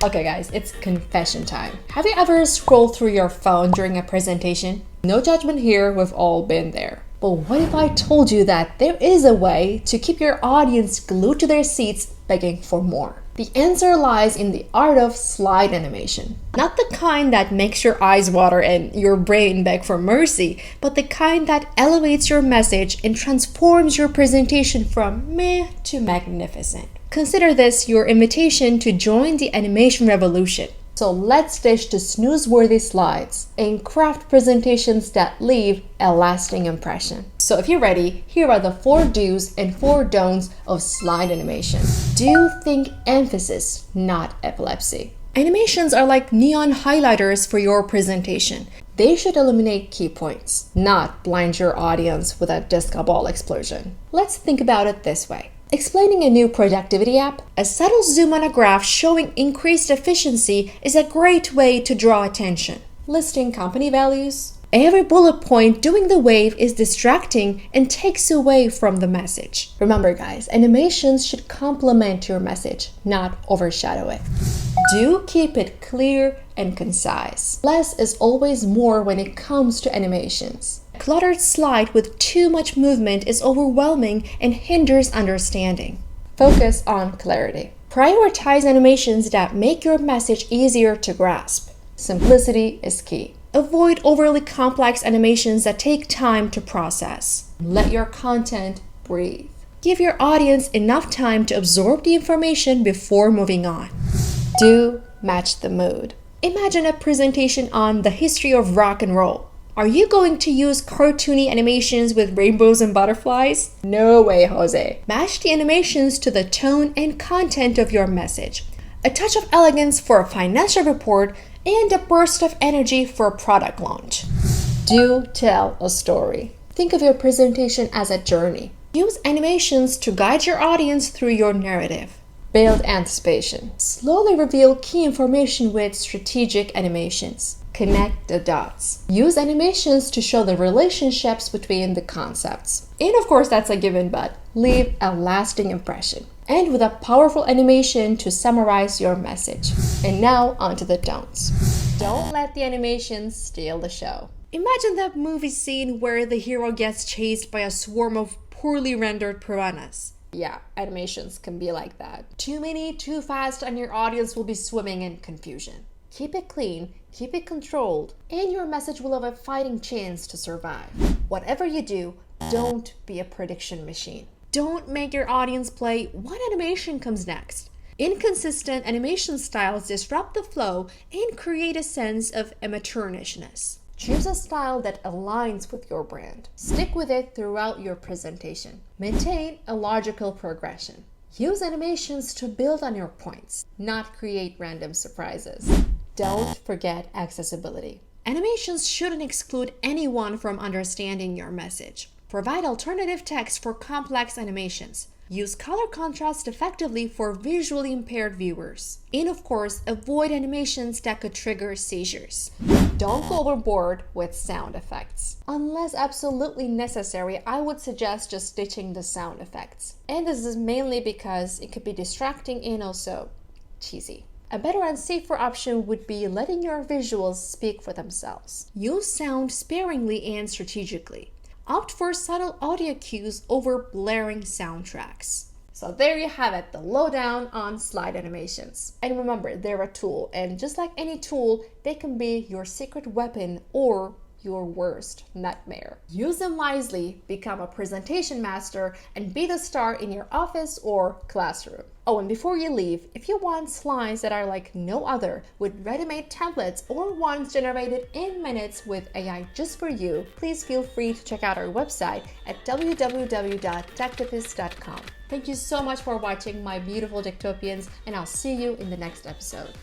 Okay guys, it's confession time. Have you ever scrolled through your phone during a presentation? No judgment here, we've all been there. But what if I told you that there is a way to keep your audience glued to their seats begging for more? The answer lies in the art of slide animation. Not the kind that makes your eyes water and your brain beg for mercy, but the kind that elevates your message and transforms your presentation from meh to magnificent. Consider this your invitation to join the animation revolution. So let's dish the snooze-worthy slides and craft presentations that leave a lasting impression. So if you're ready, here are the 4 do's and 4 don'ts of slide animation. Do think emphasis, not epilepsy. Animations are like neon highlighters for your presentation. They should illuminate key points, not blind your audience with a disco ball explosion. Let's think about it this way. Explaining a new productivity app, a subtle zoom on a graph showing increased efficiency is a great way to draw attention. Listing company values, every bullet point doing the wave is distracting and takes away from the message. Remember guys, animations should complement your message, not overshadow it. Do keep it clear and concise. Less is always more when it comes to animations. A cluttered slide with too much movement is overwhelming and hinders understanding. Focus on clarity. Prioritize animations that make your message easier to grasp. Simplicity is key. Avoid overly complex animations that take time to process. Let your content breathe. Give your audience enough time to absorb the information before moving on. Do match the mood. Imagine a presentation on the history of rock and roll. Are you going to use cartoony animations with rainbows and butterflies? No way, Jose. Match the animations to the tone and content of your message. A touch of elegance for a financial report and a burst of energy for a product launch. Do tell a story. Think of your presentation as a journey. Use animations to guide your audience through your narrative. Build anticipation. Slowly reveal key information with strategic animations. Connect the dots. Use animations to show the relationships between the concepts. And of course, that's a given, but leave a lasting impression. End with a powerful animation to summarize your message. And now, onto the don'ts. Don't let the animations steal the show. Imagine that movie scene where the hero gets chased by a swarm of poorly rendered piranhas. Yeah, animations can be like that. Too many, too fast, and your audience will be swimming in confusion. Keep it clean, keep it controlled, and your message will have a fighting chance to survive. Whatever you do, don't be a prediction machine. Don't make your audience play what animation comes next. Inconsistent animation styles disrupt the flow and create a sense of amateurishness. Choose a style that aligns with your brand. Stick with it throughout your presentation. Maintain a logical progression. Use animations to build on your points, not create random surprises. Don't forget accessibility. Animations shouldn't exclude anyone from understanding your message. Provide alternative text for complex animations. Use color contrast effectively for visually impaired viewers. And of course, avoid animations that could trigger seizures. Don't go overboard with sound effects. Unless absolutely necessary, I would suggest just ditching the sound effects. And this is mainly because it could be distracting and also cheesy. A better and safer option would be letting your visuals speak for themselves. Use sound sparingly and strategically. Opt for subtle audio cues over blaring soundtracks. So there you have it, the lowdown on slide animations. And remember, they're a tool, and just like any tool, they can be your secret weapon or your worst nightmare. Use them wisely, become a presentation master, and be the star in your office or classroom. Oh, and before you leave, if you want slides that are like no other, with ready-made templates or ones generated in minutes with AI just for you, please feel free to check out our website at www.techtipist.com. Thank you so much for watching, my beautiful Dictopians, and I'll see you in the next episode.